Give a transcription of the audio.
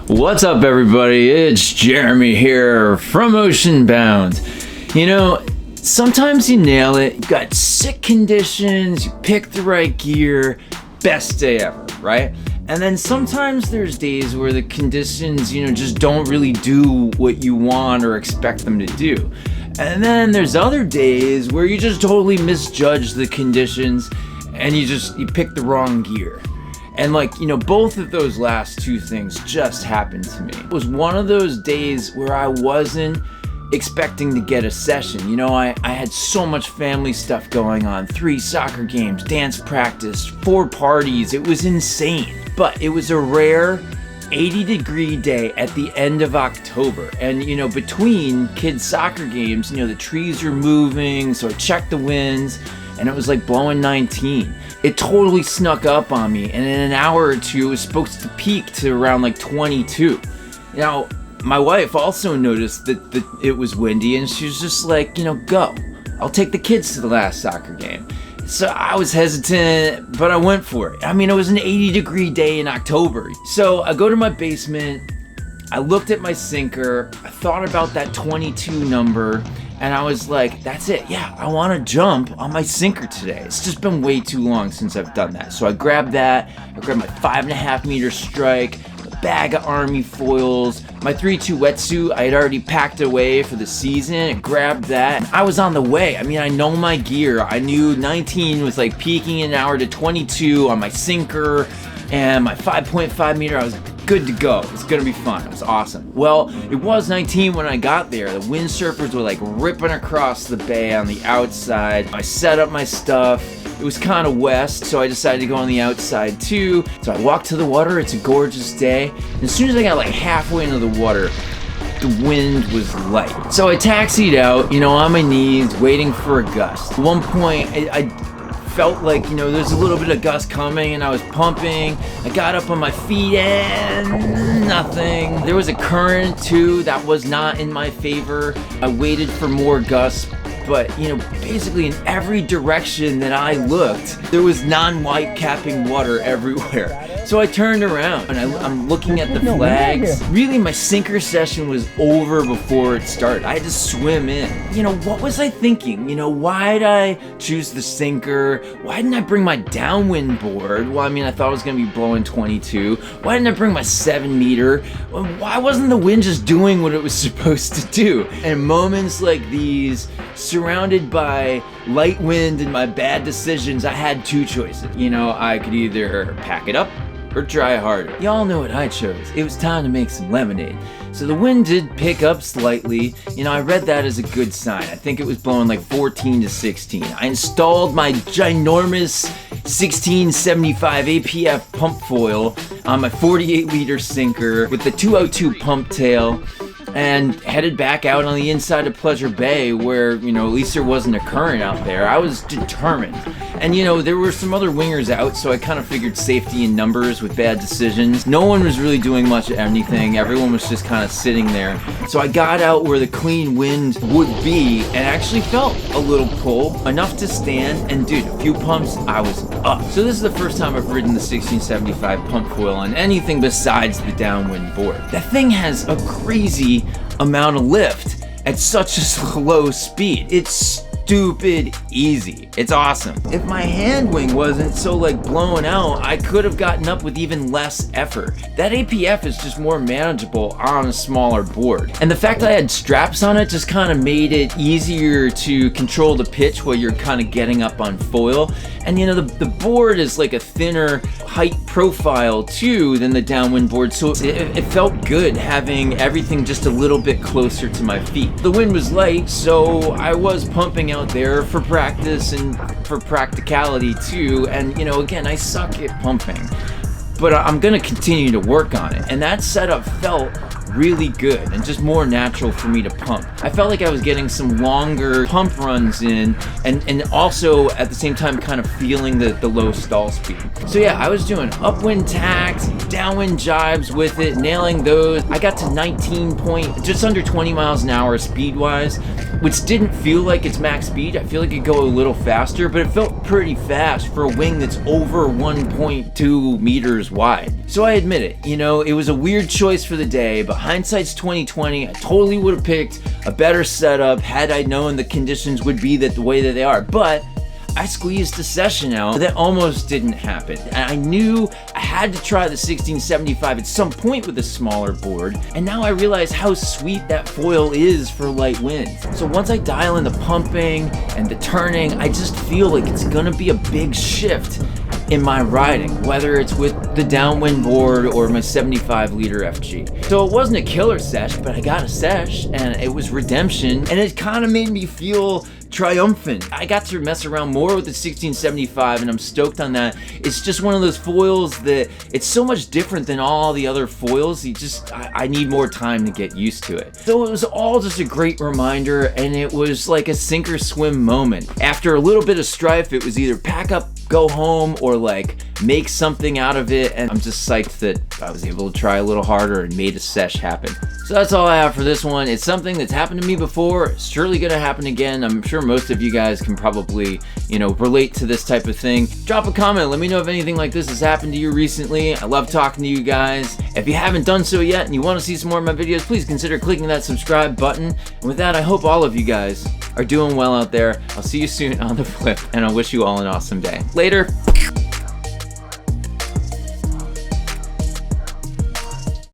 What's up, everybody? It's Jeremy here from Ocean Bound. You know, sometimes you nail it, you got sick conditions, you pick the right gear, best day ever, right? And then sometimes there's days where the conditions, just don't really do what you want or expect them to do. And then there's other days where you just totally misjudge the conditions and you pick the wrong gear. And both of those last two things just happened to me. It was one of those days where I wasn't expecting to get a session. I had so much family stuff going on, 3 soccer games, dance practice, 4 parties. It was insane. But it was a rare 80-degree day at the end of October. And, between kids' soccer games, the trees were moving, so I checked the winds, and it was blowing 19. It totally snuck up on me, and in an hour or two, it was supposed to peak to around 22. Now, my wife also noticed that it was windy, and she was just go. I'll take the kids to the last soccer game. So I was hesitant, but I went for it. It was an 80-degree day in October. So I go to my basement, I looked at my sinker, I thought about that 22 number, and I was like, that's it. Yeah, I want to jump on my sinker today. It's just been way too long since I've done that. So I grabbed that, I grabbed my 5.5 meter strike, bag of Armie foils, my 3-2 wetsuit I had already packed away for the season, and grabbed that. I was on the way. I know my gear. I knew 19 was peaking an hour to 22 on my sinker, and my 5.5 meter, I was good to go. It was gonna be fun. It was awesome. Well, it was 19 when I got there. The windsurfers were ripping across the bay on the outside. I set up my stuff. It was kind of west, so I decided to go on the outside too. So I walked to the water. It's a gorgeous day. And as soon as I got halfway into the water, the wind was light. So I taxied out, on my knees, waiting for a gust. At one point, I felt there's a little bit of gust coming, and I was pumping. I got up on my feet and nothing. There was a current too that was not in my favor. I waited for more gusts. But, basically in every direction that I looked, there was non-white capping water everywhere. So I turned around and I'm looking at the flags. Really, my sinker session was over before it started. I had to swim in. What was I thinking? Why did I choose the sinker? Why didn't I bring my downwind board? Well, I thought it was going to be blowing 22. Why didn't I bring my 7 meter? Why wasn't the wind just doing what it was supposed to do? And moments like these, surrounded by light wind and my bad decisions, I had 2 choices. I could either pack it up or try harder. Y'all know what I chose. It was time to make some lemonade. So the wind did pick up slightly. I read that as a good sign. I think it was blowing 14 to 16. I installed my ginormous 1675 APF pump foil on my 48 liter sinker with the 202 pump tail, and headed back out on the inside of Pleasure Bay where, at least there wasn't a current out there. I was determined. And, there were some other wingers out, so I kind of figured safety in numbers with bad decisions. No one was really doing much of anything. Everyone was just kind of sitting there. So I got out where the clean wind would be and actually felt a little pull, enough to stand, and dude, a few pumps, I was up. So this is the first time I've ridden the 1675 pump foil on anything besides the downwind board. That thing has a crazy amount of lift at such a slow speed. It's stupid easy. It's awesome. If my hand wing wasn't so blowing out, I could have gotten up with even less effort. That APF is just more manageable on a smaller board. And the fact that I had straps on it just kind of made it easier to control the pitch while you're kind of getting up on foil. And the board is a thinner height profile too than the downwind board, so it felt good having everything just a little bit closer to my feet. The wind was light, so I was pumping out there for practice and for practicality too. And again, I suck at pumping, but I'm gonna continue to work on it. And that setup felt really good and just more natural for me to pump. I felt like I was getting some longer pump runs in and also at the same time kind of feeling the low stall speed. So yeah, I was doing upwind tacks, downwind jibes with it, nailing those. I got to 19 point, just under 20 miles an hour speed wise, which didn't feel like it's max speed. I feel like it go a little faster, but it felt pretty fast for a wing that's over 1.2 meters wide. So I admit it, you know, it was a weird choice for the day, but hindsight's 2020. I totally would have picked a better setup had I known the conditions would be the way that they are, but I squeezed a session out that almost didn't happen. And I knew I had to try the 1675 at some point with a smaller board, and now I realize how sweet that foil is for light winds. So once I dial in the pumping and the turning, I just feel like it's gonna be a big shift in my riding, whether it's with the downwind board or my 75 liter FG. So it wasn't a killer sesh, but I got a sesh and it was redemption, and it kind of made me feel triumphant. I got to mess around more with the 1675 and I'm stoked on that. It's just one of those foils that it's so much different than all the other foils. I need more time to get used to it. So it was all just a great reminder, and it was like a sink or swim moment. After a little bit of strife, it was either pack up, go home, or like make something out of it, and I'm just psyched that I was able to try a little harder and made a sesh happen. So that's all I have for this one. It's something that's happened to me before. It's surely gonna happen again. I'm sure most of you guys can probably, you know, relate to this type of thing. Drop a comment, let me know if anything like this has happened to you recently. I love talking to you guys. If you haven't done so yet and you want to see some more of my videos, please consider clicking that subscribe button. And with that, I hope all of you guys are doing well out there. I'll see you soon on the flip, and I wish you all an awesome day. Later.